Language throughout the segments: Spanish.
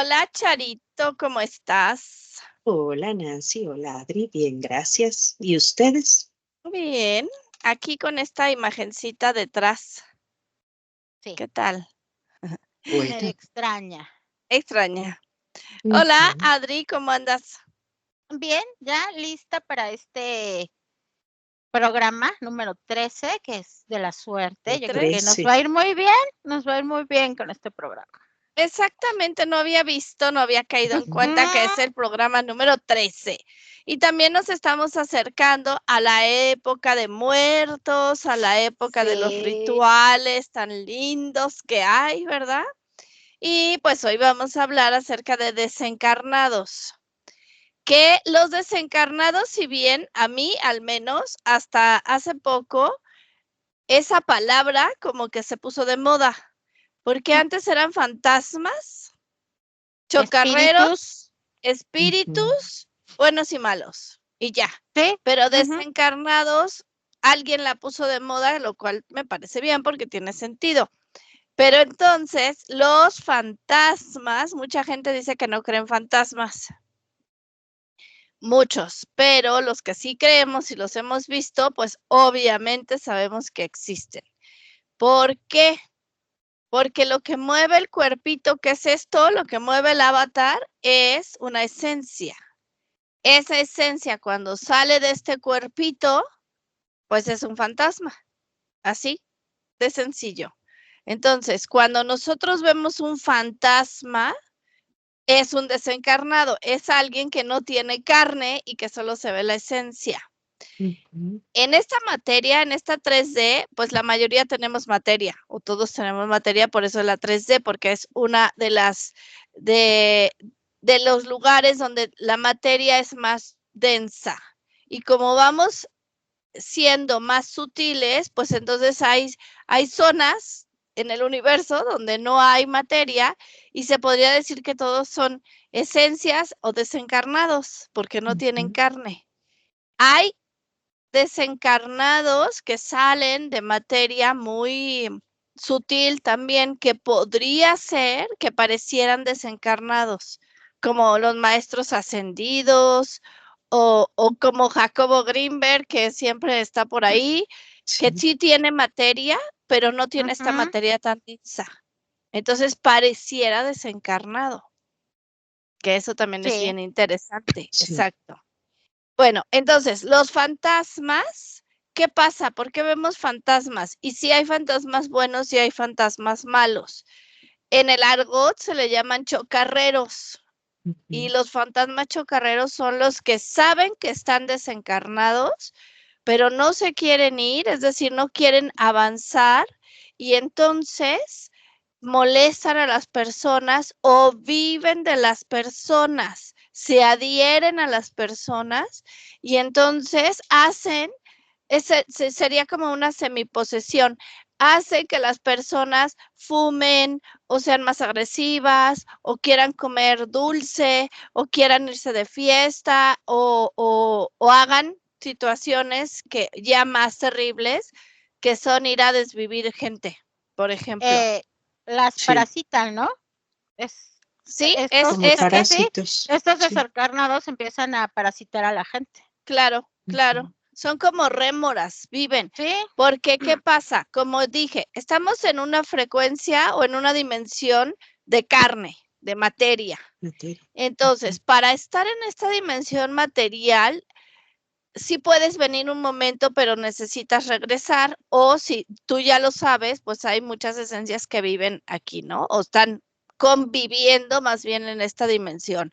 Hola, Charito, ¿cómo estás? Hola Nancy, hola Adri, bien, gracias. ¿Y ustedes? Bien, aquí con esta imagencita detrás. Sí, ¿Qué tal? medio Bueno, extraña. Extraña. Hola, ujú, Adri, ¿cómo andas? Bien, ya lista para este programa número 13, que es de la suerte. el Yo creo que nos 13. va a ir muy bien, nos va a ir muy bien con este programa. Exactamente, no había visto, no había caído en cuenta que es Ujú. el programa número 13. Y también nos estamos acercando a la época de muertos, a la época de los Sí, rituales tan lindos que hay, ¿verdad? Y pues hoy vamos a hablar acerca de desencarnados. Que los desencarnados, si bien a mí al menos hasta hace poco, esa palabra como que se puso de moda, porque antes eran fantasmas, espíritus, chocarreros, Ujú. espíritus, buenos y malos, y ya. sí. Pero Ujú. desencarnados, alguien la puso de moda, lo cual me parece bien porque tiene sentido. Pero entonces, los fantasmas, mucha gente dice que no creen fantasmas. Muchos, pero los que sí creemos y los hemos visto, pues obviamente sabemos que existen. ¿Por qué? Porque lo que mueve el cuerpito, ¿qué es esto? Lo que mueve el avatar es una esencia. Esa esencia cuando sale de este cuerpito, pues es un fantasma. Así de sencillo. Entonces, cuando nosotros vemos un fantasma, es un desencarnado, es alguien que no tiene carne y que solo se ve la esencia. Ujú. En esta materia, en esta 3D, pues la mayoría tenemos materia, o todos tenemos materia, por eso es la 3D, porque es una de las de, de los lugares donde la materia es más densa. Y como vamos siendo más sutiles, pues entonces hay zonas en el universo donde no hay materia y se podría decir que todos son esencias o desencarnados, porque no tienen Ujú. carne. Hay desencarnados que salen de materia muy sutil también, que podría ser que parecieran desencarnados, como los maestros ascendidos o como Jacobo Greenberg, que siempre está por ahí, que Sí, sí tiene materia, pero no tiene esta Ujú. materia tan densa. Entonces pareciera desencarnado, que eso también es Sí, bien interesante, sí. exacto. Bueno, entonces, los fantasmas, ¿qué pasa? ¿Por qué vemos fantasmas? Y si hay fantasmas buenos y hay fantasmas malos. En el argot se le llaman chocarreros y Ujú. los fantasmas chocarreros son los que saben que están desencarnados, pero no se quieren ir, es decir, no quieren avanzar y entonces molestan a las personas o viven de las personas, se adhieren a las personas y entonces hacen, sería como una semiposesión, hace que las personas fumen o sean más agresivas o quieran comer dulce o quieran irse de fiesta o hagan situaciones que ya más terribles que son ir a desvivir gente, por ejemplo. eh, las Sí, parasitan, ¿no? Es, Sí, estos, como sí, parásitos. estos Sí. desencarnados empiezan a parasitar a la gente. claro, Ujú. claro. Son como rémoras, viven. Sí, Porque, ¿qué pasa? Como dije, estamos en una frecuencia o en una dimensión de carne, de materia. Materia. Entonces, para estar en esta dimensión material, sí puedes venir un momento, pero necesitas regresar. O si tú ya lo sabes, pues hay muchas esencias que viven aquí, ¿no? O están conviviendo más bien en esta dimensión.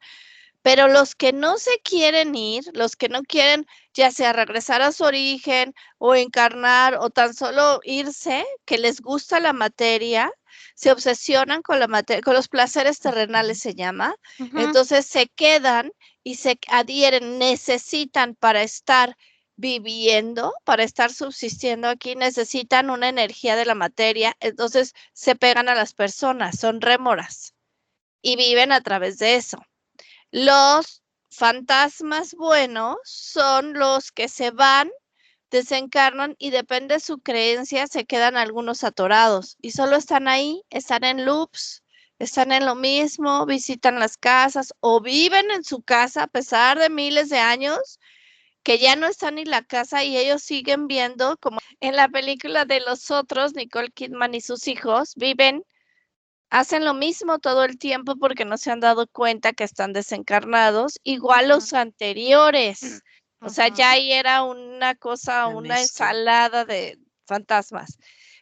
Pero los que no se quieren ir, los que no quieren ya sea regresar a su origen o encarnar o tan solo irse, que les gusta la materia, se obsesionan con la materia, con los placeres terrenales se llama, ujú, entonces se quedan y se adhieren, necesitan para estar viviendo, para estar subsistiendo aquí, necesitan una energía de la materia, entonces se pegan a las personas, son rémoras y viven a través de eso. Los fantasmas buenos son los que se van, desencarnan y depende de su creencia, se quedan algunos atorados y solo están ahí, están en loops, están en lo mismo, visitan las casas o viven en su casa a pesar de miles de años, que ya no están en la casa y ellos siguen viendo, como en la película de Los Otros, Nicole Kidman y sus hijos viven, hacen lo mismo todo el tiempo porque no se han dado cuenta que están desencarnados, igual Ujú, los anteriores. O sea, ujú. ya ahí era una cosa, Una una mezcla. ensalada de fantasmas.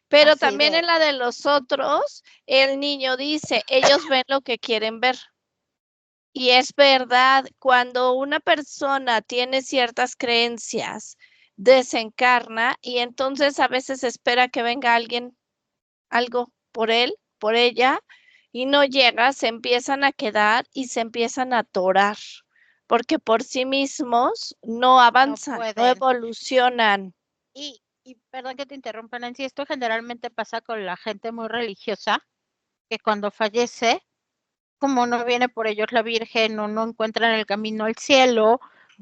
Pero Así también en de, la de Los Otros, el niño dice, ellos ven lo que quieren ver. Y es verdad, cuando una persona tiene ciertas creencias, desencarna y entonces a veces espera que venga alguien, algo por él, por ella, y no llega, se empiezan a quedar y se empiezan a atorar, porque por sí mismos no no avanzan, no pueden. evolucionan. Y perdón que te interrumpa, Nancy, esto generalmente pasa con la gente muy religiosa, que cuando fallece, como no viene por ellos la Virgen o no encuentran el camino al cielo,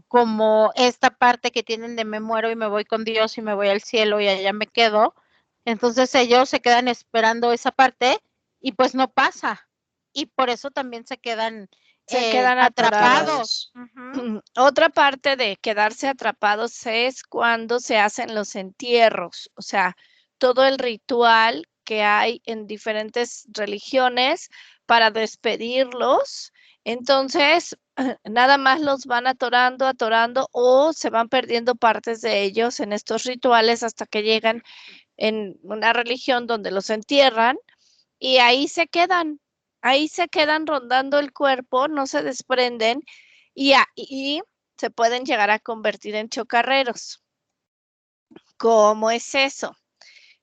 como esta parte que tienen de me muero y me voy con Dios y me voy al cielo y allá me quedo, entonces ellos se quedan esperando esa parte y pues no pasa. Y por eso también se quedan Se quedan atorados. atrapados. Ujú. Otra parte de quedarse atrapados es cuando se hacen los entierros, o sea, todo el ritual que hay en diferentes religiones para despedirlos. Entonces, nada más los van atorando, atorando o se van perdiendo partes de ellos en estos rituales hasta que llegan en una religión donde los entierran y ahí se quedan rondando el cuerpo, no se desprenden y se pueden llegar a convertir en chocarreros. ¿Cómo es eso?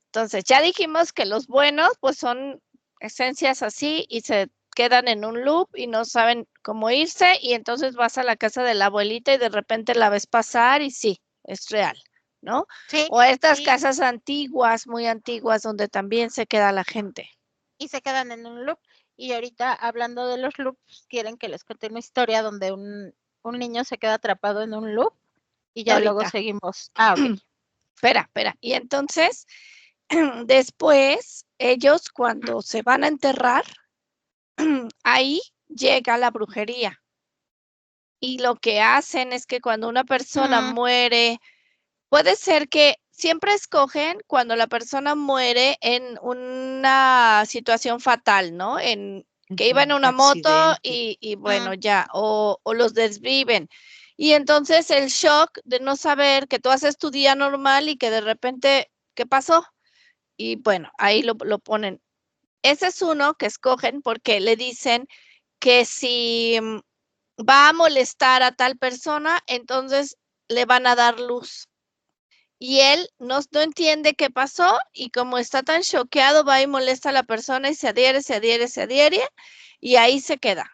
Entonces, ya dijimos que los buenos pues son esencias así y se quedan en un loop y no saben cómo irse y entonces vas a la casa de la abuelita y de repente la ves pasar y sí, es real, ¿no? Sí, O estas sí, casas antiguas, muy antiguas, donde también se queda la gente. y se quedan en un loop. Y ahorita hablando de los loops, quieren que les cuente una historia donde un niño se queda atrapado en un loop y ya luego Ahorita. seguimos. Ah, ok. Espera. Y entonces, después, ellos cuando se van a enterrar, ahí llega la brujería. Y lo que hacen es que cuando una persona Mm, muere, puede ser que siempre escogen cuando la persona muere en una situación fatal, ¿no? En que iba en Ujú, una moto accidente. y mm, bueno, ya, o los desviven. Y entonces el shock de no saber que tú haces tu día normal y que de repente, ¿qué pasó? Y bueno, ahí lo ponen. Ese es uno que escogen porque le dicen que si va a molestar a tal persona, entonces le van a dar luz. Y él no entiende qué pasó y como está tan choqueado, va y molesta a la persona y se adhiere y ahí se queda.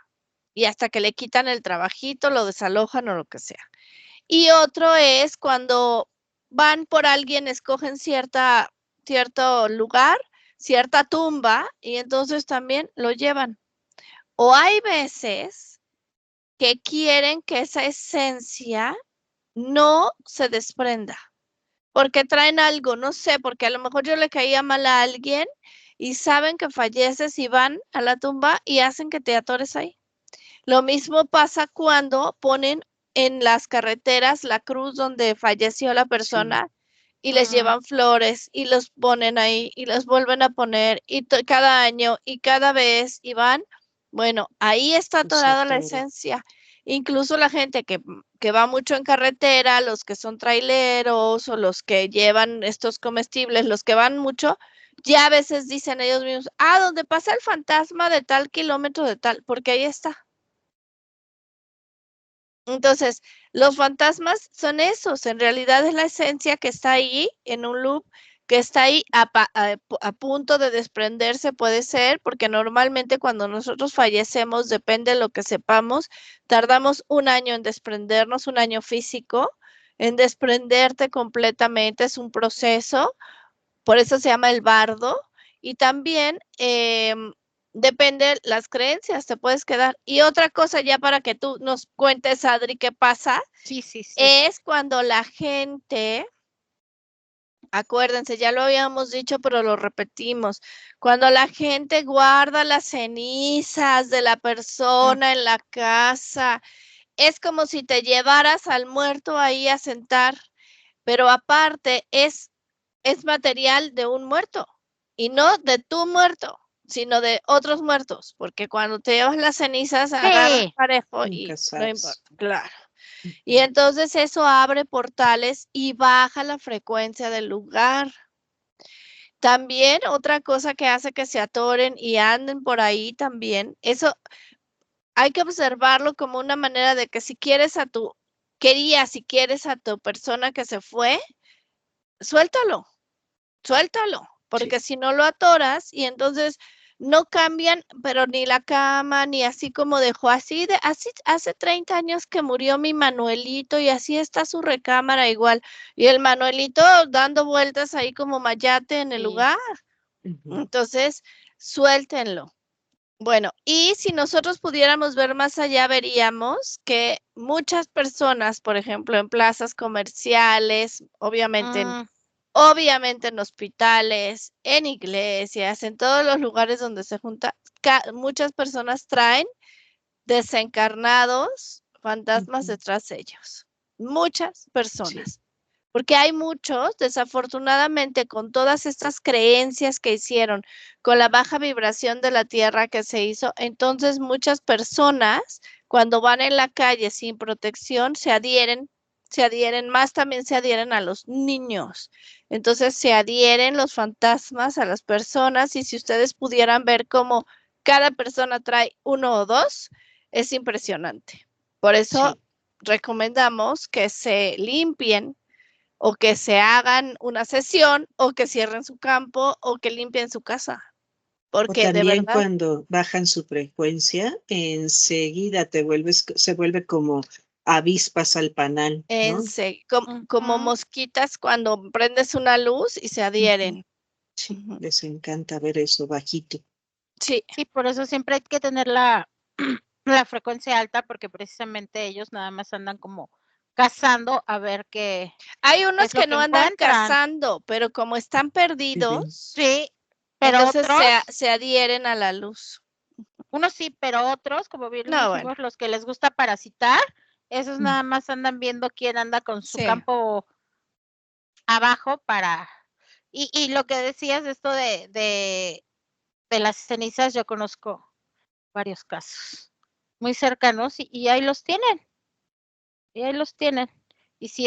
Y hasta que le quitan el trabajito, lo desalojan o lo que sea. Y otro es cuando van por alguien, escogen cierto lugar, cierta tumba, y entonces también lo llevan. O hay veces que quieren que esa esencia no se desprenda, porque traen algo, no sé, porque a lo mejor yo le caía mal a alguien y saben que falleces y van a la tumba y hacen que te atores ahí. Lo mismo pasa cuando ponen en las carreteras la cruz donde falleció la Sí, persona y les mm. llevan flores y los ponen ahí y los vuelven a poner y cada año y cada vez y van. Bueno, ahí está y se atorada la atora. esencia. Incluso la gente que va mucho en carretera, los que son traileros o los que llevan estos comestibles, los que van mucho, ya a veces dicen ellos mismos, donde pasa el fantasma de tal kilómetro de tal, porque ahí está. Entonces, los fantasmas son esos, en realidad es la esencia que está ahí en un loop, que está ahí a punto de desprenderse, puede ser, porque normalmente cuando nosotros fallecemos, depende de lo que sepamos, tardamos un año en desprendernos, un año físico, en desprenderte completamente, es un proceso, por eso se llama el bardo, y también depende las creencias, te puedes quedar. Y otra cosa ya para que tú nos cuentes, Adri, qué pasa, Sí, sí, sí. es cuando la gente Acuérdense, ya lo habíamos dicho, pero lo repetimos. Cuando la gente guarda las cenizas de la persona en la casa, es como si te llevaras al muerto ahí a sentar, pero aparte es material de un muerto y no de tu muerto, sino de otros muertos, porque cuando te llevas las cenizas agarras Sí. parejo y Nunca no sabes. importa, claro. Y entonces eso abre portales y baja la frecuencia del lugar. También otra cosa que hace que se atoren y anden por ahí también, eso hay que observarlo como una manera de que si quieres si quieres a tu persona que se fue, suéltalo, porque si no lo atoras y entonces no cambian, pero ni la cama, ni así como dejó, así hace 30 años que murió mi Manuelito y así está su recámara igual. Y el Manuelito dando vueltas ahí como mayate en el Sí. lugar. Entonces, suéltenlo. Bueno, y si nosotros pudiéramos ver más allá, veríamos que muchas personas, por ejemplo, en plazas comerciales, obviamente en hospitales, en iglesias, en todos los lugares donde se junta, muchas personas traen desencarnados fantasmas detrás de ellos. Muchas personas. Porque hay muchos, desafortunadamente, con todas estas creencias que hicieron, con la baja vibración de la tierra que se hizo, entonces muchas personas, cuando van en la calle sin protección, se adhieren, más también se adhieren a los niños. Entonces se adhieren los fantasmas a las personas y si ustedes pudieran ver cómo cada persona trae uno o dos, es impresionante. Por eso recomendamos que se limpien o que se hagan una sesión o que cierren su campo o que limpien su casa. O Porque de también verdad, cuando bajan su frecuencia, enseguida se vuelve como avispas al panal, ¿no? como mosquitas cuando prendes una luz y se adhieren. Sí, les encanta ver eso bajito. Sí. Sí, por eso siempre hay que tener la frecuencia alta, porque precisamente ellos nada más andan como cazando a ver qué. Hay unos es lo que no andan encuentran. cazando, pero como están perdidos, Sí, pero entonces otros, se adhieren a la luz. unos sí, pero otros, como bien No, dijimos, bueno. los que les gusta parasitar, esos nada más andan viendo quién anda con su Sí. campo abajo para. Y lo que decías, esto de las cenizas, yo conozco varios casos muy cercanos y ahí los tienen. Y ahí los tienen. Y sí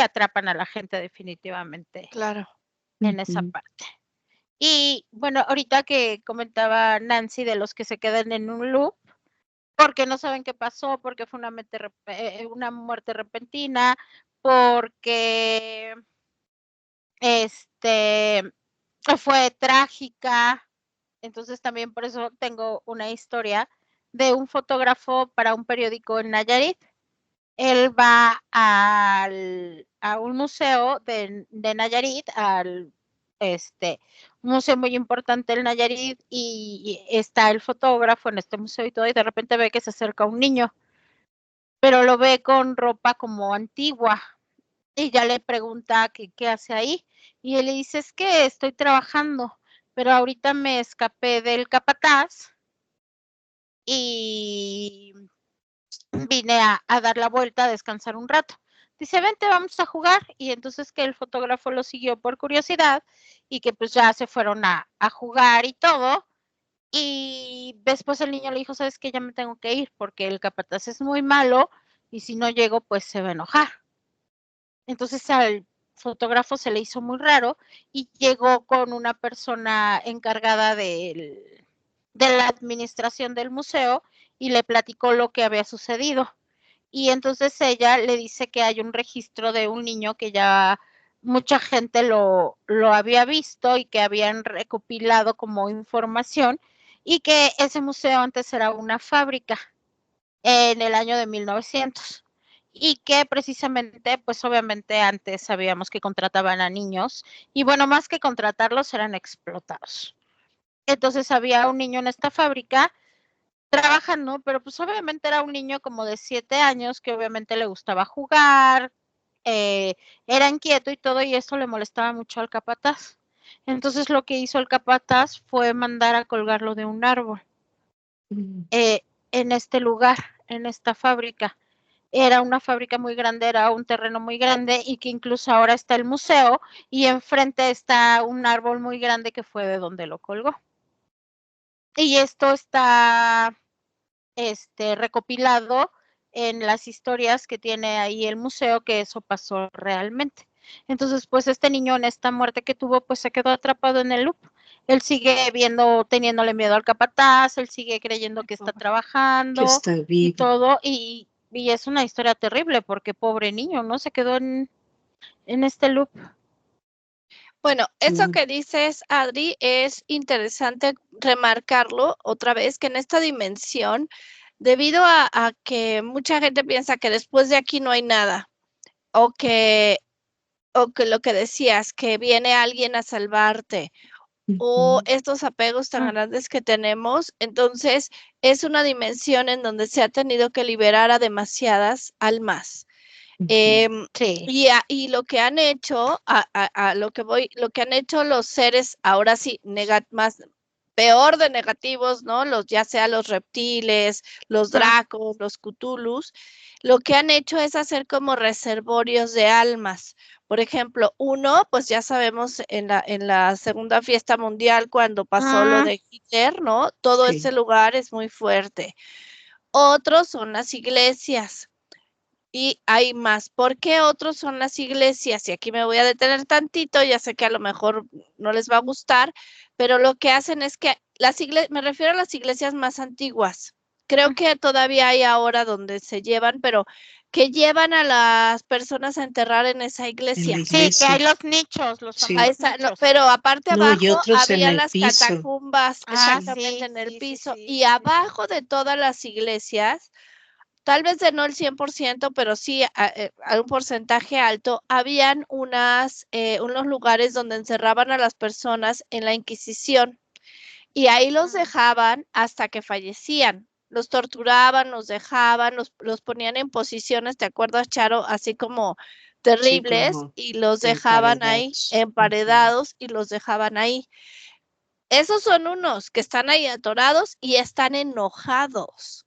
atrapan a la gente definitivamente Claro. en esa parte. Y bueno, ahorita que comentaba Nancy de los que se quedan en un loop, porque no saben qué pasó, porque fue una muerte repentina, porque fue trágica. Entonces también por eso tengo una historia de un fotógrafo para un periódico en Nayarit. Él va a un museo de Nayarit, un museo muy importante en Nayarit, y está el fotógrafo en este museo y todo, y de repente ve que se acerca un niño, pero lo ve con ropa como antigua, y ya le pregunta qué hace ahí, y él le dice, es que estoy trabajando, pero ahorita me escapé del capataz, y vine a dar la vuelta, a descansar un rato. Dice, vente, vamos a jugar. Y entonces que el fotógrafo lo siguió por curiosidad y que pues ya se fueron a jugar y todo. Y después el niño le dijo, sabes que ya me tengo que ir porque el capataz es muy malo y si no llego pues se va a enojar. Entonces al fotógrafo se le hizo muy raro y llegó con una persona encargada de la administración del museo y le platicó lo que había sucedido. Y entonces ella le dice que hay un registro de un niño que ya mucha gente lo había visto y que habían recopilado como información y que ese museo antes era una fábrica en el año de 1900 y que precisamente, pues obviamente antes sabíamos que contrataban a niños y bueno, más que contratarlos eran explotados. Entonces había un niño en esta fábrica trabajando, pero pues obviamente era un niño como de 7 años que obviamente le gustaba jugar, era inquieto y todo, y esto le molestaba mucho al capataz. Entonces lo que hizo el capataz fue mandar a colgarlo de un árbol en este lugar, en esta fábrica. Era una fábrica muy grande, era un terreno muy grande y que incluso ahora está el museo y enfrente está un árbol muy grande que fue de donde lo colgó. Y esto está recopilado en las historias que tiene ahí el museo, que eso pasó realmente. Entonces, pues este niño en esta muerte que tuvo, pues se quedó atrapado en el loop. Él sigue teniéndole miedo al capataz, él sigue creyendo que está trabajando que está y vivo. todo, y es una historia terrible porque pobre niño, ¿no? Se quedó en este loop. Bueno, eso que dices, Adri, es interesante remarcarlo otra vez, que en esta dimensión, debido a que mucha gente piensa que después de aquí no hay nada, o que lo que decías, que viene alguien a salvarte, o estos apegos tan grandes que tenemos, entonces es una dimensión en donde se ha tenido que liberar a demasiadas almas. Sí. Y lo que han hecho, lo que han hecho los seres, ahora sí, más peor de negativos, ¿no? Ya sea los reptiles, los dracos, los cthulhus, lo que han hecho es hacer como reservorios de almas. Por ejemplo, uno, pues ya sabemos en la Segunda Fiesta Mundial, cuando pasó lo de Hitler, ¿no? Todo ese lugar es muy fuerte. Otros son las iglesias. Y hay más. ¿Por qué otros son las iglesias? Y aquí me voy a detener tantito, ya sé que a lo mejor no les va a gustar, pero lo que hacen es que me refiero a las iglesias más antiguas. Creo que todavía hay ahora donde se llevan, pero que llevan a las personas a enterrar en esa iglesia. Sí, que hay los nichos, los famosos nichos. Pero aparte abajo y otros había en el las piso. catacumbas, exactamente en el piso. Y abajo de todas las iglesias, tal vez de no el 100%, pero sí a un porcentaje alto, habían unos lugares donde encerraban a las personas en la Inquisición y ahí los dejaban hasta que fallecían. Los torturaban, los dejaban, los ponían en posiciones, ¿te acuerdas, Charo? Así como terribles, como y los dejaban ahí emparedados y los dejaban ahí. Esos son unos que están ahí atorados y están enojados.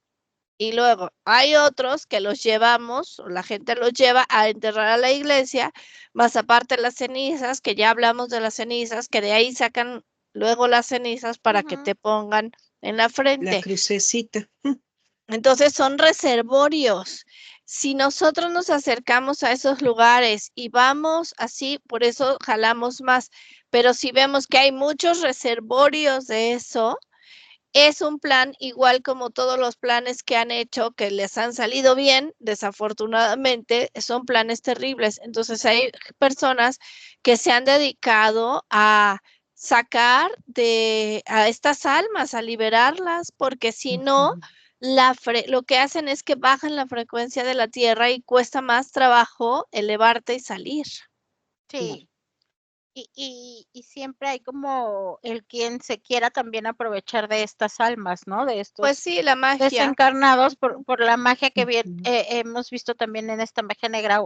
Y luego hay otros que los llevamos, o la gente los lleva a enterrar a la iglesia, más aparte las cenizas, que ya hablamos de las cenizas, que de ahí sacan luego las cenizas para que te pongan en la frente. La crucecita. Entonces son reservorios. Si nosotros nos acercamos a esos lugares y vamos así, por eso jalamos más, pero si vemos que hay muchos reservorios de eso, es un plan igual como todos los planes que han hecho, que les han salido bien, desafortunadamente, son planes terribles. Entonces hay personas que se han dedicado a sacar a estas almas, a liberarlas, porque si no, lo que hacen es que bajan la frecuencia de la Tierra y cuesta más trabajo elevarte y salir. Sí. Y siempre hay como el quien se quiera también aprovechar de estas almas, ¿no? De estos pues sí, la magia. Desencarnados por la magia que bien hemos visto también en esta magia negra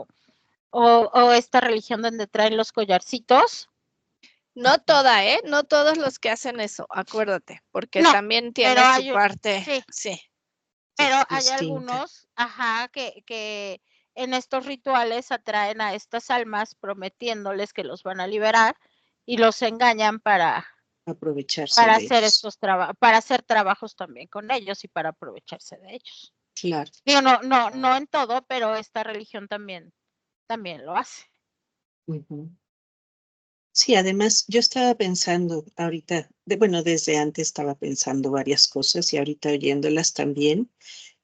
o esta religión donde traen los collarcitos. No toda, ¿eh? No todos los que hacen eso, acuérdate, porque también tiene su parte. Sí. Pero hay algunos, que en estos rituales atraen a estas almas prometiéndoles que los van a liberar y los engañan para aprovecharse para de hacer ellos. para hacer trabajos también con ellos y para aprovecharse de ellos. Claro. Digo, no en todo, pero esta religión también lo hace. Sí, además yo estaba pensando ahorita, desde antes estaba pensando varias cosas y ahorita oyéndolas también,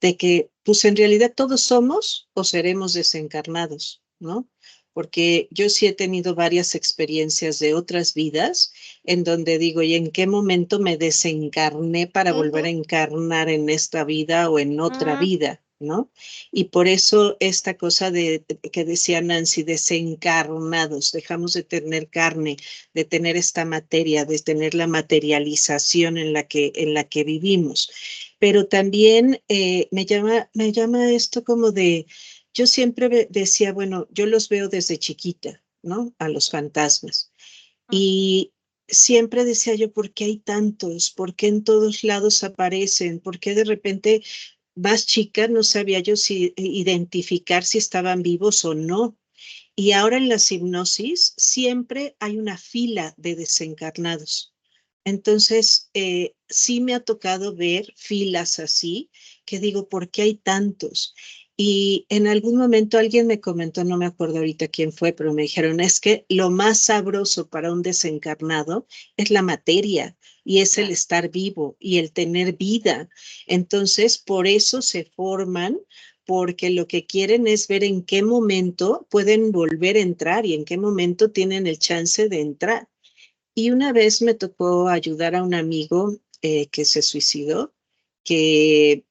de que pues en realidad todos somos o seremos desencarnados, ¿no? Porque yo sí he tenido varias experiencias de otras vidas en donde digo, ¿y en qué momento me desencarné para volver a encarnar en esta vida o en otra vida? ¿No? Y por eso esta cosa que decía Nancy, desencarnados, dejamos de tener carne, de tener esta materia, de tener la materialización en la que vivimos. Pero también me llama esto como de yo siempre decía, bueno, yo los veo desde chiquita, ¿no? A los fantasmas. Y siempre decía yo, ¿por qué hay tantos? ¿Por qué en todos lados aparecen? ¿Por qué de repente más chica no sabía yo si identificar si estaban vivos o no? Y ahora en las hipnosis siempre hay una fila de desencarnados. Entonces, sí me ha tocado ver filas así, que digo, ¿por qué hay tantos? Y en algún momento alguien me comentó, no me acuerdo ahorita quién fue, pero me dijeron, es que lo más sabroso para un desencarnado es la materia y es el estar vivo y el tener vida. Entonces, por eso se forman, porque lo que quieren es ver en qué momento pueden volver a entrar y en qué momento tienen el chance de entrar. Y una vez me tocó ayudar a un amigo que se suicidó, que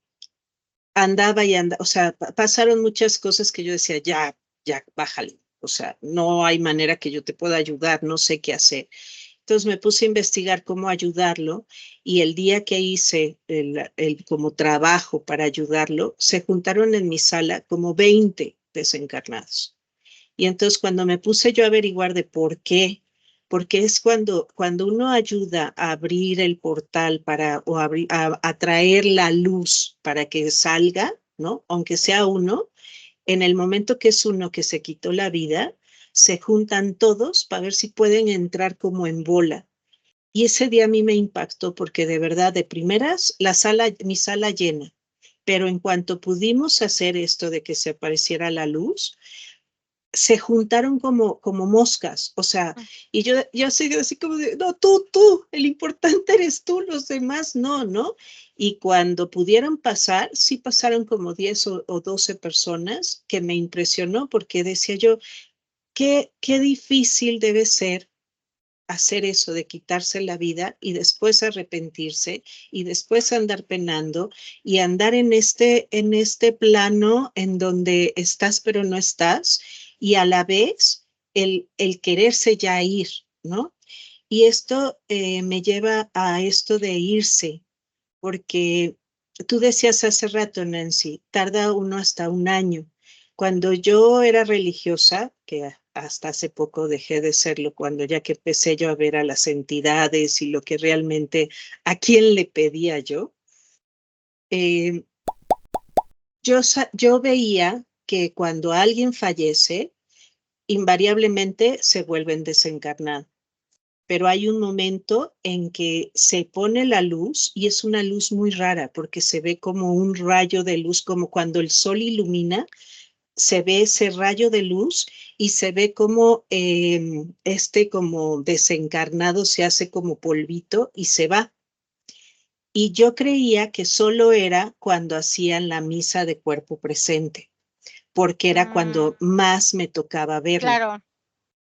andaba y andaba, o sea, pasaron muchas cosas que yo decía, ya, ya, bájale, o sea, no hay manera que yo te pueda ayudar, no sé qué hacer. Entonces me puse a investigar cómo ayudarlo y el día que hice como trabajo para ayudarlo, se juntaron en mi sala como 20 desencarnados. Y entonces cuando me puse yo a averiguar de por qué, porque es cuando uno ayuda a abrir el portal para, o a traer la luz para que salga, ¿no? Aunque sea uno, en el momento que es uno que se quitó la vida, se juntan todos para ver si pueden entrar como en bola. Y ese día a mí me impactó porque de verdad, de primeras, mi sala llena. Pero en cuanto pudimos hacer esto de que se apareciera la luz, se juntaron como moscas, o sea, y yo así como de, no, tú, el importante eres tú, los demás no, ¿no? Y cuando pudieron pasar, sí pasaron como 10 o 12 personas, que me impresionó porque decía yo, qué difícil debe ser hacer eso de quitarse la vida y después arrepentirse y después andar penando y andar en este plano en donde estás pero no estás y a la vez el quererse ya ir, ¿no? Y esto me lleva a esto de irse, porque tú decías hace rato, Nancy, tarda uno hasta un año. Cuando yo era religiosa, que hasta hace poco dejé de serlo, cuando ya que empecé yo a ver a las entidades y lo que realmente, a quién le pedía yo, eh, yo veía que cuando alguien fallece, invariablemente se vuelven desencarnados, pero hay un momento en que se pone la luz y es una luz muy rara porque se ve como un rayo de luz, como cuando el sol ilumina, se ve ese rayo de luz y se ve como como desencarnado se hace como polvito y se va. Y yo creía que solo era cuando hacían la misa de cuerpo presente, porque era cuando más me tocaba verlo. Claro.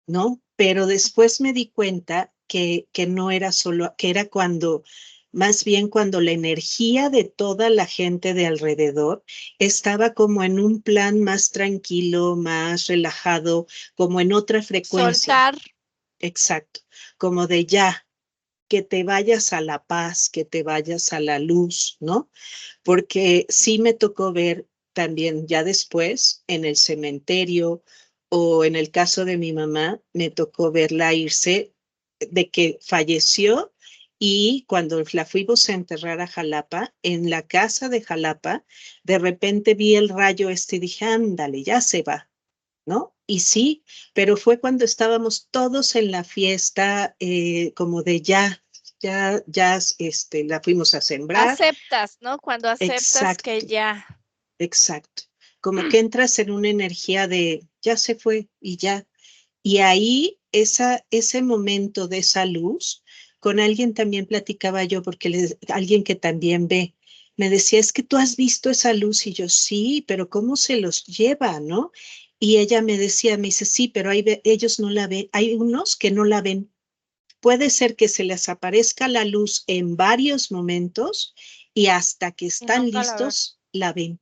¿No? Pero después me di cuenta que no era solo, que era cuando, más bien cuando la energía de toda la gente de alrededor estaba como en un plan más tranquilo, más relajado, como en otra frecuencia. Soltar. Exacto, como de ya, que te vayas a la paz, que te vayas a la luz, ¿no? Porque sí me tocó ver también ya después en el cementerio o en el caso de mi mamá, me tocó verla irse de que falleció y cuando la fuimos a enterrar a Jalapa, en la casa de Jalapa, de repente vi el rayo este y dije, ándale, ya se va, ¿no? Y sí, pero fue cuando estábamos todos en la fiesta, como de la fuimos a sembrar. Aceptas, ¿no? Cuando aceptas que Exacto, ya. exacto. Como que entras en una energía de ya se fue y ya. Y ahí ese momento de esa luz, con alguien también platicaba yo, porque alguien que también ve, me decía, es que tú has visto esa luz y yo sí, pero ¿cómo se los lleva, no? Y ella me decía, me dice, sí, pero ellos no la ven, hay unos que no la ven. Puede ser que se les aparezca la luz en varios momentos y hasta que Y están nunca la ves. listos, la ven.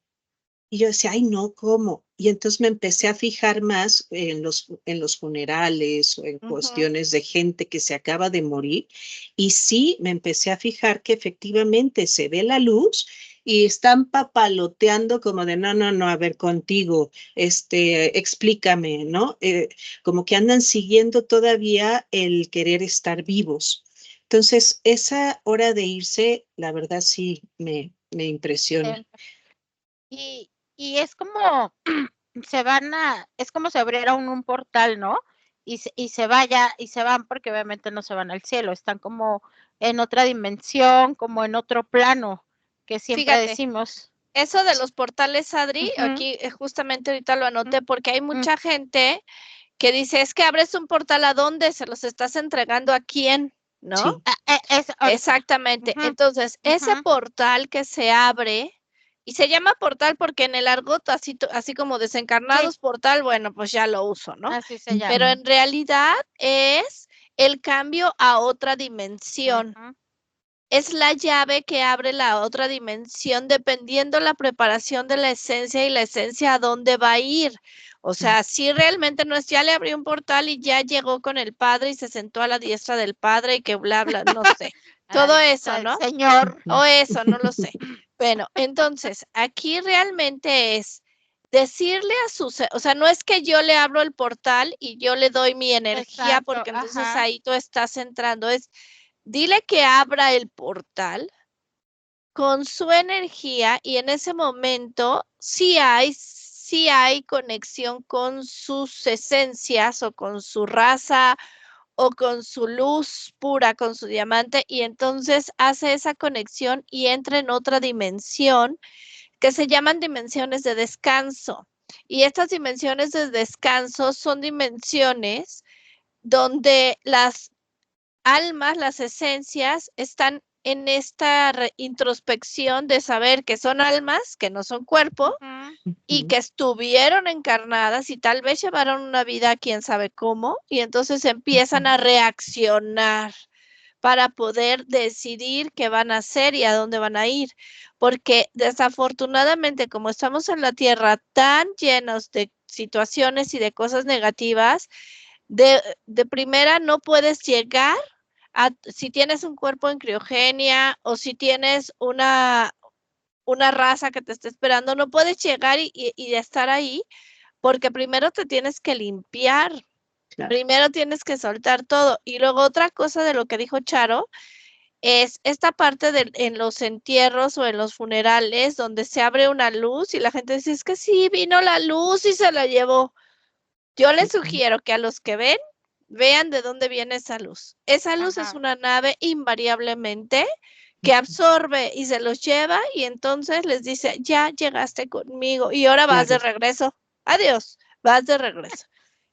Y yo decía, ay, no, ¿cómo? Y entonces me empecé a fijar más en los funerales o en cuestiones de gente que se acaba de morir. Y sí, me empecé a fijar que efectivamente se ve la luz y están papaloteando como de no, a ver, contigo, explícame, ¿no? Como que andan siguiendo todavía el querer estar vivos. Entonces, esa hora de irse, la verdad sí me impresiona. Y es como es como si abriera un portal, ¿no? Y se van porque obviamente no se van al cielo, están como en otra dimensión, como en otro plano, que siempre Fíjate, decimos. eso de los portales, Adri, Ujú, aquí justamente ahorita lo anoté porque hay mucha gente que dice, es que abres un portal, ¿a dónde? ¿Se los estás entregando a quién? ¿No? Sí, ahorita. Exactamente. Ujú, Entonces, ese ujú, portal que se abre, y se llama portal porque en el argot, así como sí, desencarnados portal, bueno, pues ya lo uso, ¿no? así se Pero llama. en realidad es el cambio a otra dimensión. Ujú, Es la llave que abre la otra dimensión dependiendo la preparación de la esencia y la esencia a dónde va a ir. O sea, si realmente no es, ya le abrió un portal y ya llegó con el padre y se sentó a la diestra del padre y que bla, bla, no sé. a la Todo diestra eso, del ¿no? Señor. O eso, no lo sé. Bueno, entonces, aquí realmente es decirle a o sea, no es que yo le abro el portal y yo le doy mi energía Exacto, porque entonces ajá. ahí tú estás entrando, es dile que abra el portal con su energía y en ese momento sí hay conexión con sus esencias o con su raza o con su luz pura, con su diamante, y entonces hace esa conexión y entra en otra dimensión que se llaman dimensiones de descanso. Y estas dimensiones de descanso son dimensiones donde las almas, las esencias, están en esta introspección de saber que son almas, que no son cuerpo, y que estuvieron encarnadas y tal vez llevaron una vida quién sabe cómo, y entonces empiezan a reaccionar para poder decidir qué van a hacer y a dónde van a ir. Porque desafortunadamente, como estamos en la Tierra tan llenos de situaciones y de cosas negativas, de primera no puedes llegar si tienes un cuerpo en criogenia o si tienes una raza que te está esperando, no puedes llegar y estar ahí porque primero te tienes que limpiar, claro. primero tienes que soltar todo. Y luego otra cosa de lo que dijo Charo es esta parte en los entierros o en los funerales donde se abre una luz y la gente dice, es que sí, vino la luz y se la llevó. Yo les sugiero que a los que vean de dónde viene esa luz. Esa luz es Ajá. una nave invariablemente que absorbe y se los lleva y entonces les dice, ya llegaste conmigo y ahora vas de Claro. regreso. Adiós, vas de regreso.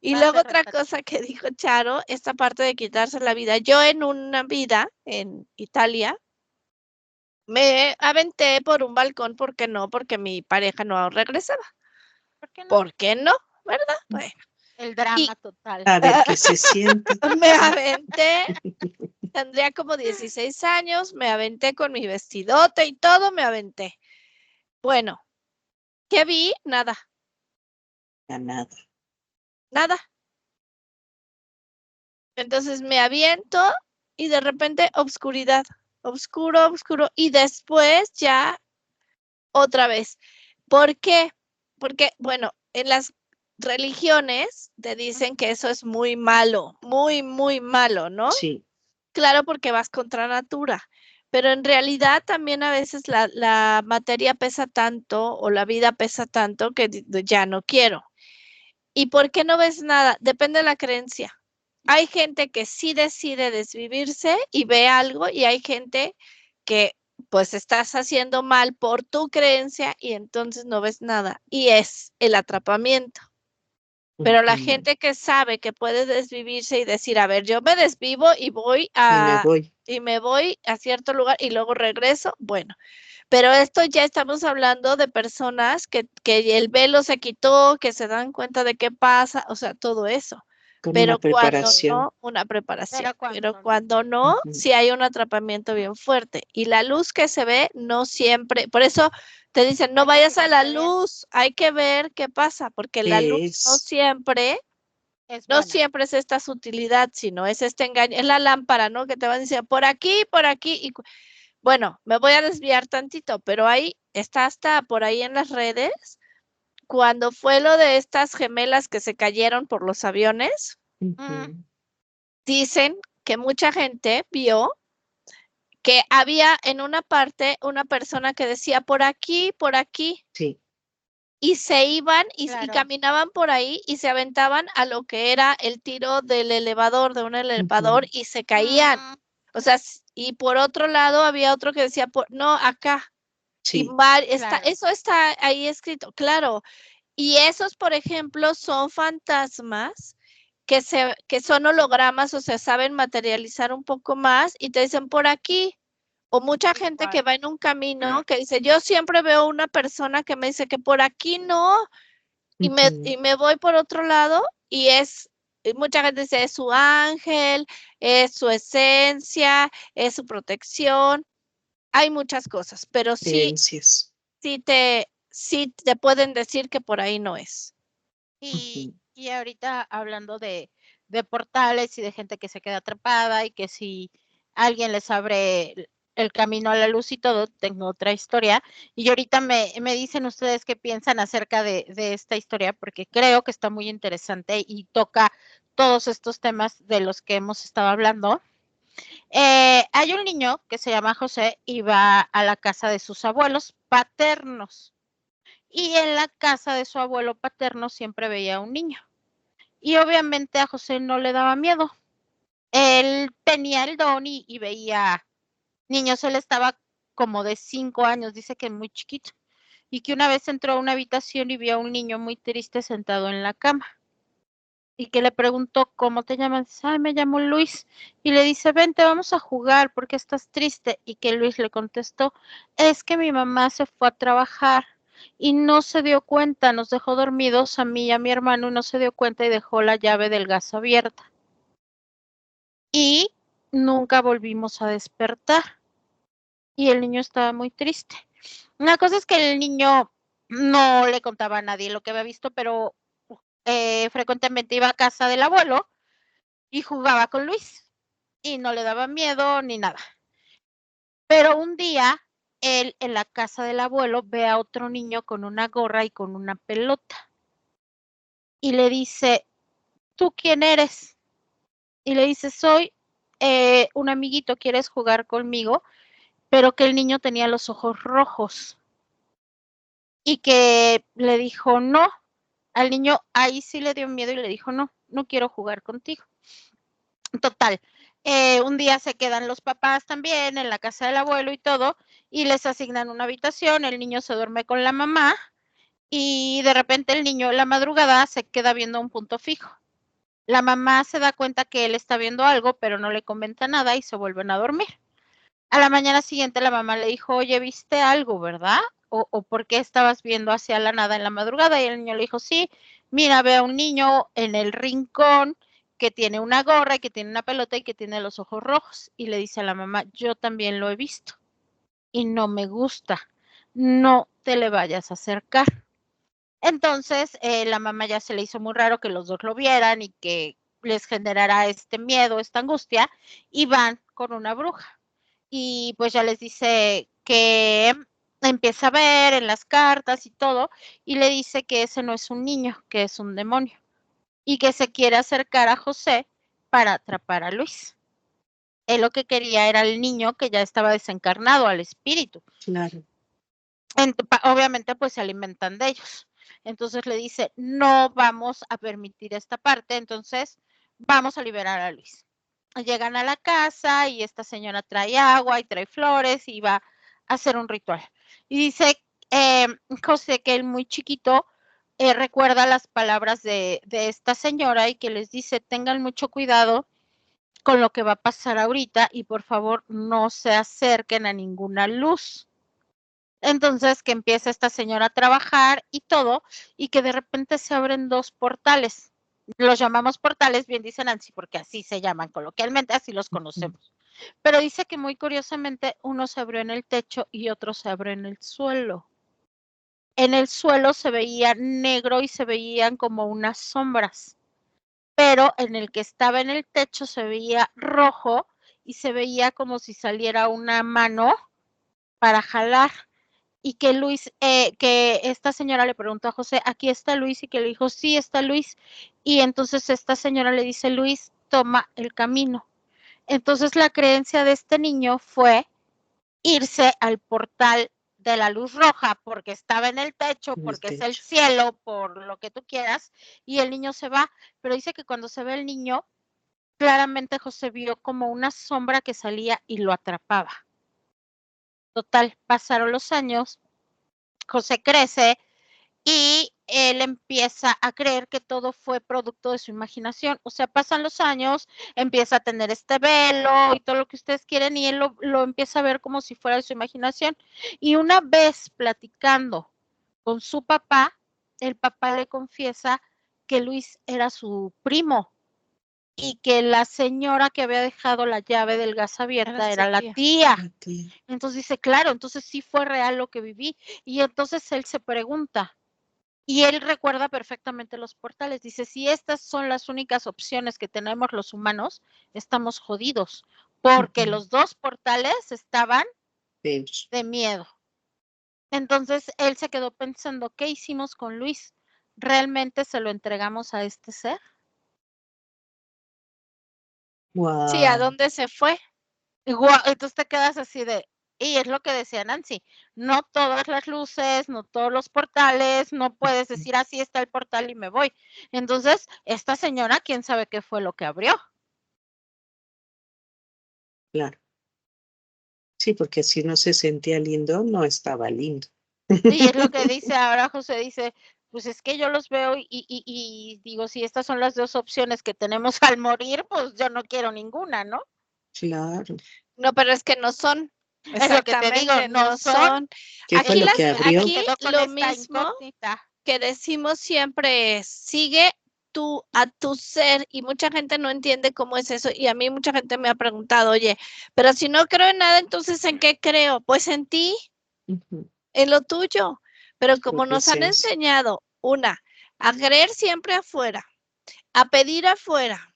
Y Vas luego de otra repente. cosa que dijo Charo, esta parte de quitarse la vida. Yo en una vida en Italia me aventé por un balcón, ¿por qué no? Porque mi pareja no regresaba. ¿Por qué no? ¿Por qué no? ¿Verdad? Bueno. El Y drama total. A ver qué se siente. me aventé, tendría como 16 años, me aventé con mi vestidote y todo, me aventé. Bueno, ¿qué vi? Nada, Nada. nada. Entonces me aviento y de repente obscuridad, oscuro, oscuro, y después ya otra vez. ¿Por qué? Porque, bueno, en las religiones te dicen que eso es muy malo, muy malo, ¿no? Sí. Claro, porque vas contra natura, pero en realidad también a veces la materia pesa tanto o la vida pesa tanto que ya no quiero. ¿Y por qué no ves nada? Depende de la creencia. Hay gente que sí decide desvivirse y ve algo y hay gente que pues estás haciendo mal por tu creencia y entonces no ves nada. Y es el atrapamiento. Pero la gente que sabe que puede desvivirse y decir, a ver, yo me desvivo y me voy a cierto lugar y luego regreso, bueno, pero esto ya estamos hablando de personas que el velo se quitó, que se dan cuenta de qué pasa, o sea, todo eso. Con una Pero cuando preparación. no, una preparación. Pero no. cuando no, sí hay un atrapamiento bien fuerte. Y la luz que se ve no siempre, por eso te dicen, no Hay que vayas a la fijarse bien. luz, hay que ver qué pasa, porque la luz no siempre Es no buena. siempre es esta sutilidad, sino es este engaño, es la lámpara, ¿no? Que te van a decir por aquí, y Bueno, me voy a desviar tantito, pero ahí está hasta por ahí en las redes, cuando fue lo de estas gemelas que se cayeron por los aviones, dicen que mucha gente vio que había en una parte una persona que decía por aquí, Sí. y se iban y Claro. caminaban por ahí y se aventaban a lo que era el tiro del elevador, de un elevador, y se caían. O sea, y por otro lado había otro que decía, no, acá. Y Sí. Claro. eso está ahí escrito, claro. Y esos, por ejemplo, son fantasmas que son hologramas, o sea, saben materializar un poco más y te dicen por aquí. O mucha gente que Igual. va en un camino que dice, yo siempre veo una persona que me dice que por aquí no, y me voy por otro lado, y mucha gente dice, es su ángel, es su esencia, es su protección. Hay muchas cosas, pero Creencias. sí te pueden decir que por ahí no es. Y ahorita hablando de portales y de gente que se queda atrapada y que si alguien les abre el camino a la luz y todo, tengo otra historia. Y ahorita me dicen ustedes qué piensan acerca de esta historia, porque creo que está muy interesante y toca todos estos temas de los que hemos estado hablando. Hay un niño que se llama José y va a la casa de sus abuelos paternos. Y en la casa de su abuelo paterno siempre veía un niño. Y obviamente a José no le daba miedo. Él tenía el don y veía niños. Él estaba como de 5 años, dice que muy chiquito. Y que una vez entró a una habitación y vio a un niño muy triste sentado en la cama. Y que le preguntó, ¿cómo te llamas? Ay, me llamo Luis. Y le dice, vente, vamos a jugar, porque estás triste. Y que Luis le contestó, es que mi mamá se fue a trabajar y no se dio cuenta, nos dejó dormidos a mí y a mi hermano, y no se dio cuenta y dejó la llave del gas abierta. Y nunca volvimos a despertar. Y el niño estaba muy triste. Una cosa es que el niño no le contaba a nadie lo que había visto, pero frecuentemente iba a casa del abuelo y jugaba con Luis y no le daba miedo ni nada. Pero un día él en la casa del abuelo ve a otro niño con una gorra y con una pelota y le dice, ¿tú quién eres? Y le dice, soy un amiguito, ¿quieres jugar conmigo? Pero que el niño tenía los ojos rojos y que le dijo no. Al niño ahí sí le dio miedo y le dijo, no, no quiero jugar contigo. Total, un día se quedan los papás también en la casa del abuelo y todo, y les asignan una habitación, el niño se duerme con la mamá, y de repente el niño en la madrugada se queda viendo un punto fijo. La mamá se da cuenta que él está viendo algo, pero no le comenta nada y se vuelven a dormir. A la mañana siguiente la mamá le dijo, oye, ¿viste algo, verdad? O ¿por qué estabas viendo hacia la nada en la madrugada? Y el niño le dijo, sí, mira, ve a un niño en el rincón que tiene una gorra y que tiene una pelota y que tiene los ojos rojos. Y le dice a la mamá, yo también lo he visto y no me gusta, no te le vayas a acercar. Entonces, la mamá ya se le hizo muy raro que los dos lo vieran y que les generara este miedo, esta angustia, y van con una bruja. Y pues ya les dice que empieza a ver en las cartas y todo, y le dice que ese no es un niño, que es un demonio, y que se quiere acercar a José para atrapar a Luis. Él lo que quería era el niño que ya estaba desencarnado, al espíritu. Claro. Obviamente pues se alimentan de ellos. Entonces le dice, no vamos a permitir esta parte, entonces vamos a liberar a Luis. Llegan a la casa y esta señora trae agua y trae flores y va a hacer un ritual. Y dice José que él muy chiquito recuerda las palabras de esta señora y que les dice, tengan mucho cuidado con lo que va a pasar ahorita y por favor no se acerquen a ninguna luz. Entonces que empieza esta señora a trabajar y todo, y que de repente se abren 2 portales. Los llamamos portales, bien dice Nancy, porque así se llaman coloquialmente, así los conocemos. Pero dice que muy curiosamente uno se abrió en el techo y otro se abrió en el suelo. En el suelo se veía negro y se veían como unas sombras, pero en el que estaba en el techo se veía rojo y se veía como si saliera una mano para jalar. Y que Luis, que esta señora le preguntó a José, ¿aquí está Luis? Y que le dijo, sí, está Luis. Y entonces esta señora le dice, Luis, toma el camino. Entonces la creencia de este niño fue irse al portal de la luz roja, porque estaba en el techo, porque es el cielo, por lo que tú quieras, y el niño se va. Pero dice que cuando se ve el niño, claramente José vio como una sombra que salía y lo atrapaba. Total, pasaron los años, José crece y él empieza a creer que todo fue producto de su imaginación. O sea, pasan los años, empieza a tener este velo y todo lo que ustedes quieren y él lo empieza a ver como si fuera de su imaginación. Y una vez platicando con su papá, el papá le confiesa que Luis era su primo y que la señora que había dejado la llave del gas abierta era la tía. Entonces dice, claro, entonces sí fue real lo que viví. Y entonces él se pregunta, y él recuerda perfectamente los portales. Dice, si estas son las únicas opciones que tenemos los humanos, estamos jodidos, porque los dos portales estaban de miedo. Entonces él se quedó pensando, ¿qué hicimos con Luis? ¿Realmente se lo entregamos a este ser? Wow. Sí, ¿a dónde se fue? Igual, entonces te quedas así de, y es lo que decía Nancy, no todas las luces, no todos los portales, no puedes decir así está el portal y me voy. Entonces, esta señora, quién sabe qué fue lo que abrió. Claro. Sí, porque si no se sentía lindo, no estaba lindo. Y es lo que dice ahora José, dice, pues es que yo los veo y digo, si estas son las dos opciones que tenemos al morir, pues yo no quiero ninguna, ¿no? Claro. No, pero es que no son. Es lo que te digo, no son. ¿Qué fue lo que abrió? Aquí lo mismo que decimos siempre es, sigue tú a tu ser, y mucha gente no entiende cómo es eso, y a mí mucha gente me ha preguntado, oye, pero si no creo en nada, entonces ¿en qué creo? Pues en ti, en lo tuyo, pero como nos han enseñado, a creer siempre afuera, a pedir afuera,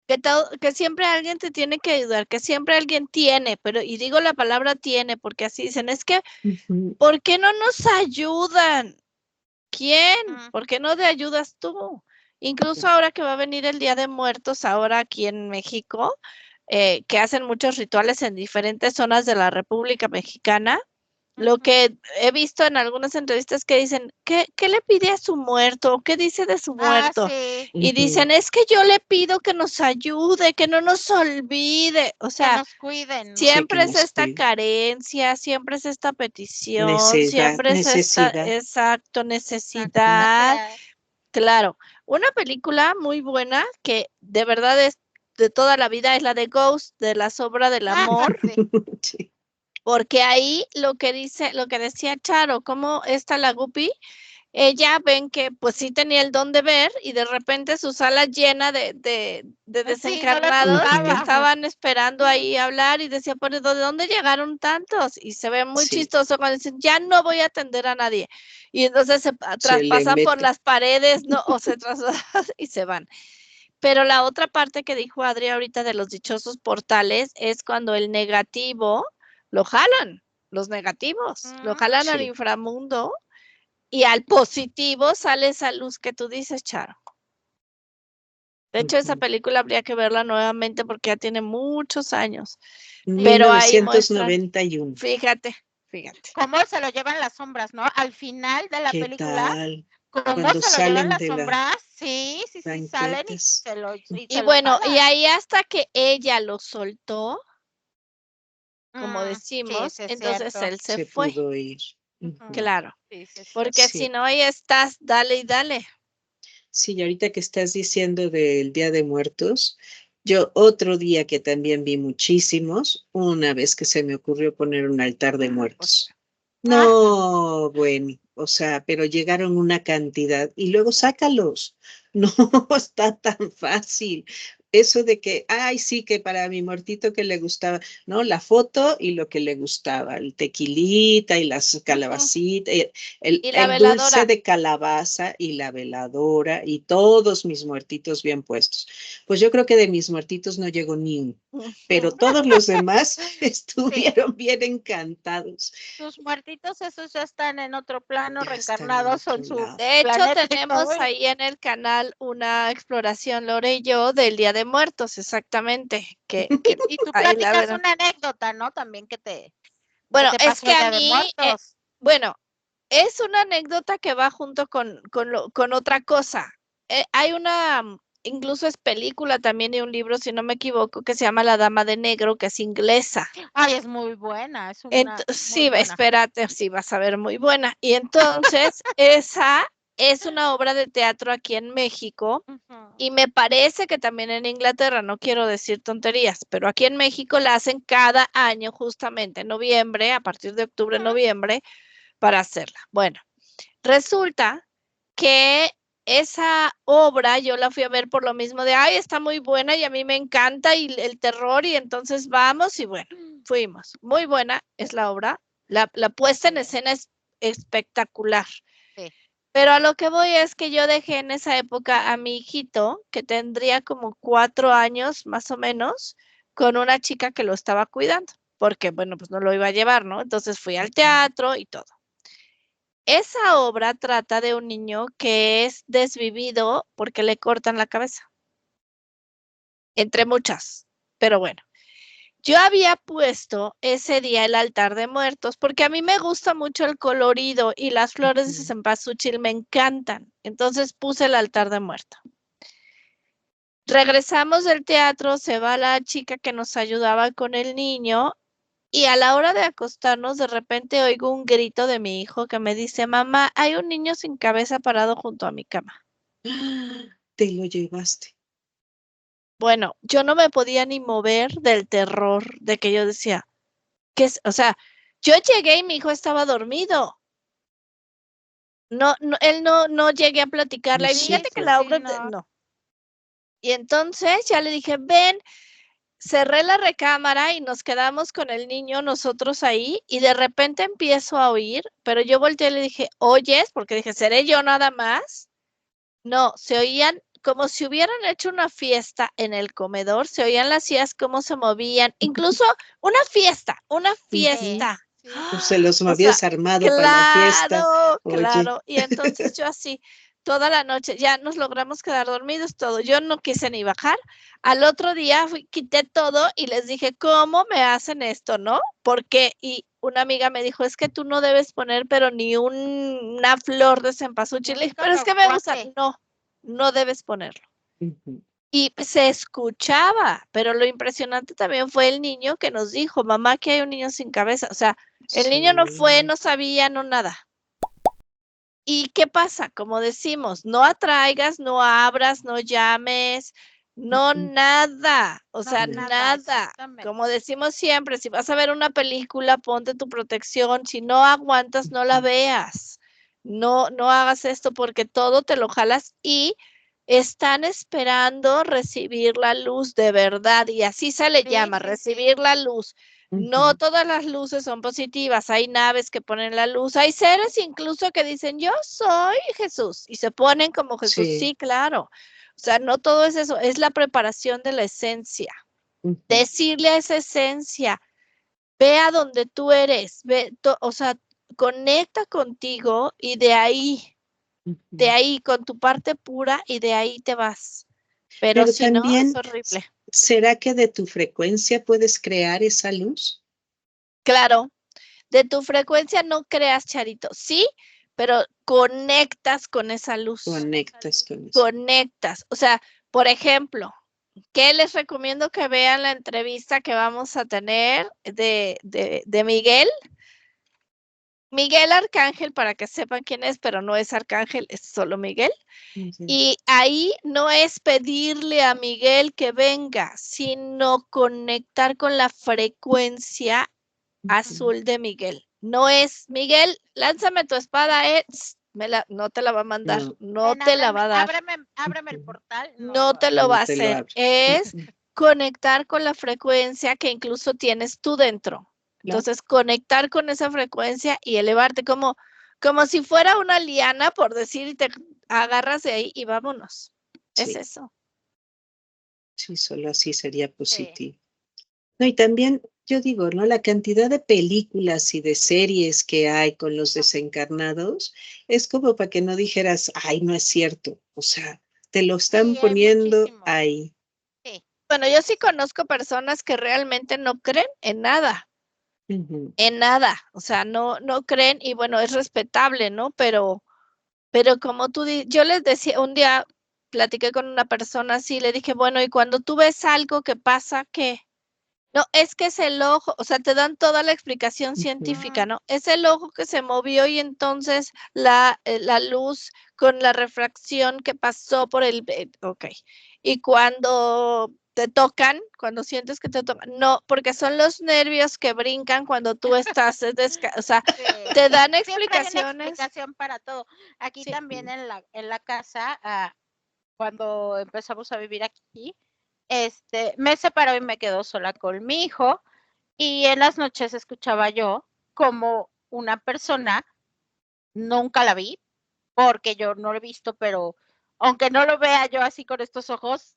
que siempre alguien te tiene que ayudar, que siempre alguien tiene, pero, y digo la palabra tiene, porque así dicen, es que, ¿por qué no nos ayudan? ¿Quién? ¿Por qué no te ayudas tú? Incluso ahora que va a venir el Día de Muertos, ahora aquí en México, que hacen muchos rituales en diferentes zonas de la República Mexicana, lo que he visto en algunas entrevistas que dicen, ¿qué le pide a su muerto? ¿Qué dice de su muerto? Sí. Y dicen, es que yo le pido que nos ayude, que no nos olvide. O sea, que nos cuiden, ¿no? Siempre es esta carencia, siempre es esta petición, siempre es esta, exacto, necesidad. Claro, una película muy buena que de verdad es de toda la vida es la de Ghost, de la sombra del amor. Sí. Porque ahí lo que decía Charo, como esta la Guppy, ella ven que pues sí tenía el don de ver y de repente su sala llena de desencarnados que estaban esperando ahí hablar y decía, pues ¿de dónde llegaron tantos? Y se ve muy chistoso cuando dicen, ya no voy a atender a nadie. Y entonces se traspasan por las paredes, ¿no? O se traspasan y se van. Pero la otra parte que dijo Adri ahorita de los dichosos portales es cuando el negativo lo jalan, los negativos, lo jalan al inframundo y al positivo sale esa luz que tú dices, Charo. De hecho, esa película habría que verla nuevamente porque ya tiene muchos años. Pero ahí muestran, fíjate. ¿Cómo se lo llevan las sombras, no? Al final de la película, tal? ¿cómo se lo llevan las sombras? Sí, salen y se lo y bueno, y ahí hasta que ella lo soltó, como decimos, entonces él se fue. Pudo ir. Claro, porque si no, ahí estás, dale y dale. Sí, y ahorita que estás diciendo del Día de Muertos, yo otro día que también vi muchísimos, una vez que se me ocurrió poner un altar de muertos. No, bueno, o sea, pero llegaron una cantidad y luego sácalos. No está tan fácil. eso de que, ay, sí, que para mi muertito que le gustaba, ¿no? La foto y lo que le gustaba, el tequilita y las calabacitas, Y la el dulce veladora. de calabaza y la veladora y todos mis muertitos bien puestos. Pues yo creo que de mis muertitos no llegó ni uno, pero todos los demás estuvieron bien encantados. Tus muertitos, esos ya están en otro plano, Ya están en reencarnados otro en su lado. De hecho, planeta. tenemos ahí en el canal una exploración, Lore y yo, del Día de Muertos, exactamente. Y tú ahí la platicas verán. una anécdota, ¿no? También que te Bueno, te es pasó que el a Día de mí, Muertos. bueno, es una anécdota que va junto con otra cosa. Hay incluso es película también y un libro, si no me equivoco, que se llama La Dama de Negro, que es inglesa. Ay, es muy buena, es una muy Sí, buena. espérate, sí, vas a ver muy buena. Y entonces, esa es una obra de teatro aquí en México Ujú. y me parece que también en Inglaterra, no quiero decir tonterías, pero aquí en México la hacen cada año, justamente en noviembre, a partir de octubre, noviembre, para hacerla. Bueno, resulta que esa obra yo la fui a ver por lo mismo de, ay, está muy buena y a mí me encanta y el terror y entonces vamos y bueno, fuimos. Muy buena es la obra, la puesta en escena es espectacular. Sí. Pero a lo que voy es que yo dejé en esa época a mi hijito, que tendría como 4 años más o menos, con una chica que lo estaba cuidando, porque bueno, pues no lo iba a llevar, ¿no? Entonces fui al teatro y todo. Esa obra trata de un niño que es desvivido porque le cortan la cabeza, entre muchas, pero bueno. Yo había puesto ese día el altar de muertos porque a mí me gusta mucho el colorido y las flores de cempasúchil me encantan. Entonces puse el altar de muerto. Regresamos del teatro, se va la chica que nos ayudaba con el niño y a la hora de acostarnos de repente oigo un grito de mi hijo que me dice, mamá, hay un niño sin cabeza parado junto a mi cama. Te lo llevaste. Bueno, yo no me podía ni mover del terror de que yo decía, ¿qué es? O sea, yo llegué y mi hijo estaba dormido. No, él no llegué a platicarle. Y fíjate que la obra, no. Y entonces ya le dije, ven, cerré la recámara y nos quedamos con el niño nosotros ahí y de repente empiezo a oír, pero yo volteé y le dije, ¿oyes? Porque dije, ¿seré yo nada más? No, se oían como si hubieran hecho una fiesta en el comedor, se oían las sillas cómo se movían, incluso una fiesta. Pues se los O sea, habías armado para la fiesta. claro, Oye. claro. Y entonces yo así, toda la noche, ya nos logramos quedar dormidos todo. Yo no quise ni bajar. Al otro día quité todo y les dije, ¿cómo me hacen esto, no? Porque, y una amiga me dijo, es que tú no debes poner, pero ni una flor de cempasúchil. Le dije, pero es que me gusta. No, no debes ponerlo. Y se escuchaba, pero lo impresionante también fue el niño que nos dijo, mamá, que hay un niño sin cabeza. O sea, el niño no fue, no sabía, no nada. ¿Y qué pasa? Como decimos, no atraigas, no abras, no llames, no nada. O sea, nada. Como decimos siempre, si vas a ver una película, ponte tu protección. Si no aguantas, no la veas. No, no hagas esto porque todo te lo jalas y están esperando recibir la luz de verdad y así se le llama, recibir la luz. No todas las luces son positivas, hay naves que ponen la luz, hay seres incluso que dicen, yo soy Jesús y se ponen como Jesús, sí, claro. O sea, no todo es eso, es la preparación de la esencia. Decirle a esa esencia, ve a donde tú eres, o sea, conecta contigo y de ahí con tu parte pura y de ahí te vas. Pero si no, es horrible. ¿Será que de tu frecuencia puedes crear esa luz? Claro, de tu frecuencia no creas, Charito, sí, pero conectas con esa luz. Conectas con eso. Conectas. O sea, por ejemplo, ¿qué les recomiendo que vean la entrevista que vamos a tener de Miguel? Miguel Arcángel, para que sepan quién es, pero no es Arcángel, es solo Miguel. Y ahí no es pedirle a Miguel que venga, sino conectar con la frecuencia azul de Miguel. No es, Miguel, lánzame tu espada, no te la va a mandar, No. no Ven, te la va a dar, ábreme el portal. no te lo No va a te lo hacer. abre. Es conectar con la frecuencia que incluso tienes tú dentro. Claro. Entonces, conectar con esa frecuencia y elevarte como si fuera una liana, por decir, y te agarras de ahí y vámonos. Es Sí, eso. sí, solo así sería Sí. positivo. No, y también yo digo, ¿no? La cantidad de películas y de series que hay con los desencarnados es como para que no dijeras, ay, no es cierto. O sea, te lo están Sí, hay poniendo muchísimo. ahí. Sí. Bueno, yo sí conozco personas que realmente no creen en nada, Ujú. en nada. O sea, no creen y bueno, es respetable, ¿no? Pero como tú yo les decía, un día platiqué con una persona así, le dije, bueno, y cuando tú ves algo que pasa, ¿qué? No, es que es el ojo, o sea, te dan toda la explicación científica, ¿no? Es el ojo que se movió y entonces la luz con la refracción que pasó por el, ok. Y cuando te tocan, cuando sientes que te tocan, no, porque son los nervios que brincan cuando tú estás, o sea, Sí. te dan Siempre hay una explicaciones. explicación para todo. Aquí Sí. también en la casa, cuando empezamos a vivir aquí, me separó y me quedó sola con mi hijo, y en las noches escuchaba yo como una persona, nunca la vi, porque yo no lo he visto, pero aunque no lo vea yo así con estos ojos,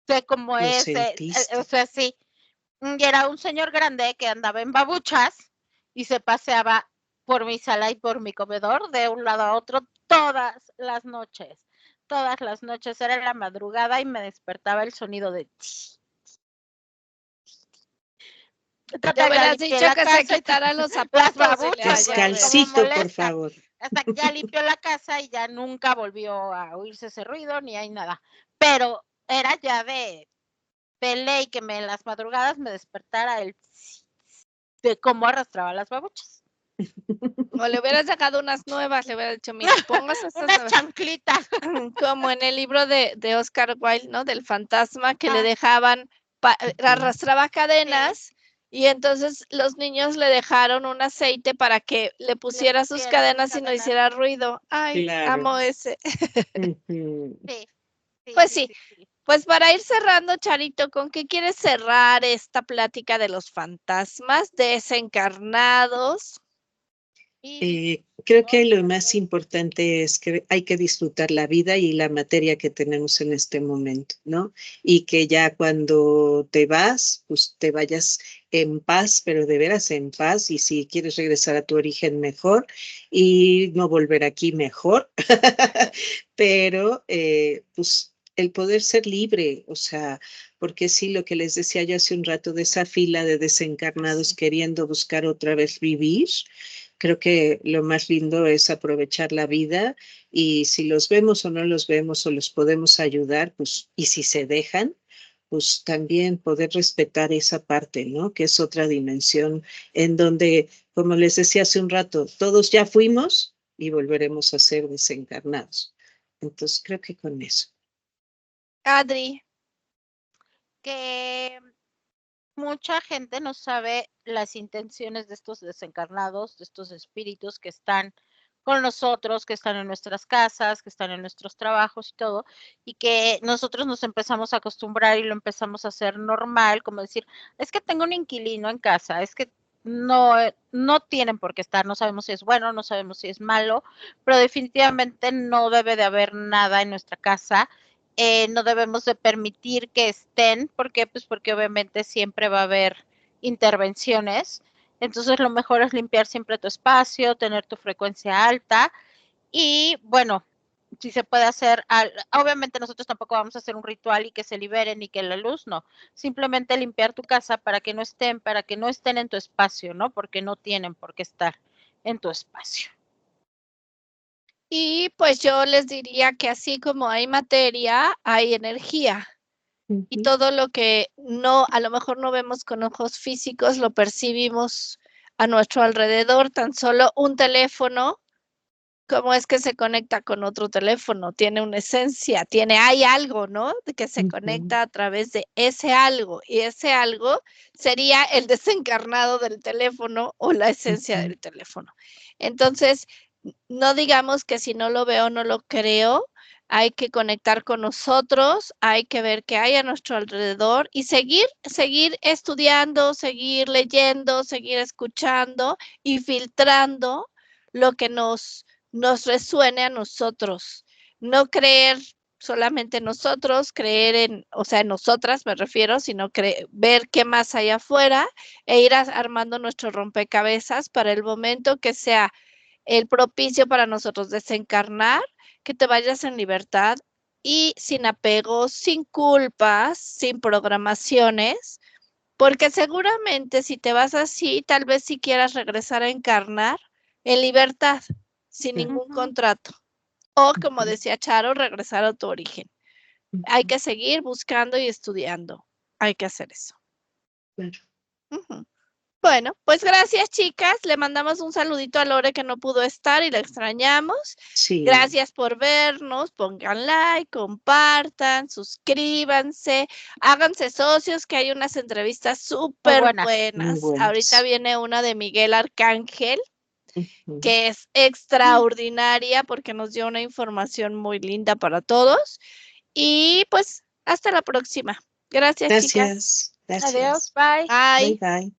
sé cómo Lo es, o sentiste. sea, sí. Y era un señor grande que andaba en babuchas y se paseaba por mi sala y por mi comedor de un lado a otro todas las noches. Todas las noches era la madrugada y me despertaba el sonido de... Te Total, ya hubieras limpié dicho la que se casa, quitara los las zapatos y le babuchas, vaya a porque ver. como Descalcito, por molesta. favor. Hasta que ya limpió la casa y ya nunca volvió a oírse ese ruido ni hay nada. Pero era ya de ley que en las madrugadas me despertara el de cómo arrastraba las babuchas. O le hubieras dejado unas nuevas, le hubieras dicho, mira, pongas estas Unas nuevas. chanclitas. Como en el libro de Oscar Wilde, ¿no? Del fantasma que le Ah. dejaban, arrastraba Sí. cadenas y entonces los niños le dejaron un aceite para que le pusiera sus cadenas y no hiciera ruido. Ay, Claro. amo ese. Ujú. Sí, Pues sí, pues para ir cerrando, Charito, ¿con qué quieres cerrar esta plática de los fantasmas desencarnados? Creo que lo más importante es que hay que disfrutar la vida y la materia que tenemos en este momento, ¿no? Y que ya cuando te vas, pues te vayas en paz, pero de veras en paz, y si quieres regresar a tu origen mejor y no volver aquí mejor, pero pues el poder ser libre, o sea, porque sí, lo que les decía yo hace un rato de esa fila de desencarnados queriendo buscar otra vez vivir. Creo que lo más lindo es aprovechar la vida, y si los vemos o no los vemos o los podemos ayudar, pues, y si se dejan, pues también poder respetar esa parte, ¿no? Que es otra dimensión en donde, como les decía hace un rato, todos ya fuimos y volveremos a ser desencarnados. Entonces, creo que con eso. Adri. Que mucha gente no sabe las intenciones de estos desencarnados, de estos espíritus que están con nosotros, que están en nuestras casas, que están en nuestros trabajos y todo, y que nosotros nos empezamos a acostumbrar y lo empezamos a hacer normal, como decir, es que tengo un inquilino en casa, es que no tienen por qué estar, no sabemos si es bueno, no sabemos si es malo, pero definitivamente no debe de haber nada en nuestra casa. No debemos de permitir que estén, ¿por qué? Pues porque obviamente siempre va a haber intervenciones, entonces lo mejor es limpiar siempre tu espacio, tener tu frecuencia alta y bueno, si se puede hacer, obviamente nosotros tampoco vamos a hacer un ritual y que se liberen y que la luz, no, simplemente limpiar tu casa para que no estén en tu espacio, ¿no? Porque no tienen por qué estar en tu espacio. Y pues yo les diría que así como hay materia, hay energía. Y todo lo que a lo mejor no vemos con ojos físicos, lo percibimos a nuestro alrededor. Tan solo un teléfono, ¿cómo es que se conecta con otro teléfono? Tiene una esencia, hay algo, ¿no? De que se conecta a través de ese algo, y ese algo sería el desencarnado del teléfono o la esencia del teléfono. Entonces, no digamos que si no lo veo, no lo creo. Hay que conectar con nosotros, hay que ver qué hay a nuestro alrededor y seguir estudiando, seguir leyendo, seguir escuchando y filtrando lo que nos resuene a nosotros. No creer solamente en nosotros, creer en, o sea, en nosotras me refiero, sino ver qué más hay afuera e ir armando nuestro rompecabezas para el momento que sea el propicio para nosotros desencarnar, que te vayas en libertad y sin apegos, sin culpas, sin programaciones, porque seguramente si te vas así, tal vez si quieras regresar a encarnar en libertad, sin ningún contrato. O como decía Charo, regresar a tu origen. Hay que seguir buscando y estudiando. Hay que hacer eso. Claro. Bueno, pues gracias, chicas. Le mandamos un saludito a Lore que no pudo estar y la extrañamos. Sí. Gracias por vernos. Pongan like, compartan, suscríbanse, háganse socios, que hay unas entrevistas súper buenas. Ahorita viene una de Miguel Arcángel, que es extraordinaria porque nos dio una información muy linda para todos. Y pues hasta la próxima. Gracias, chicas. Gracias. Adiós, bye. Bye. Bye, bye.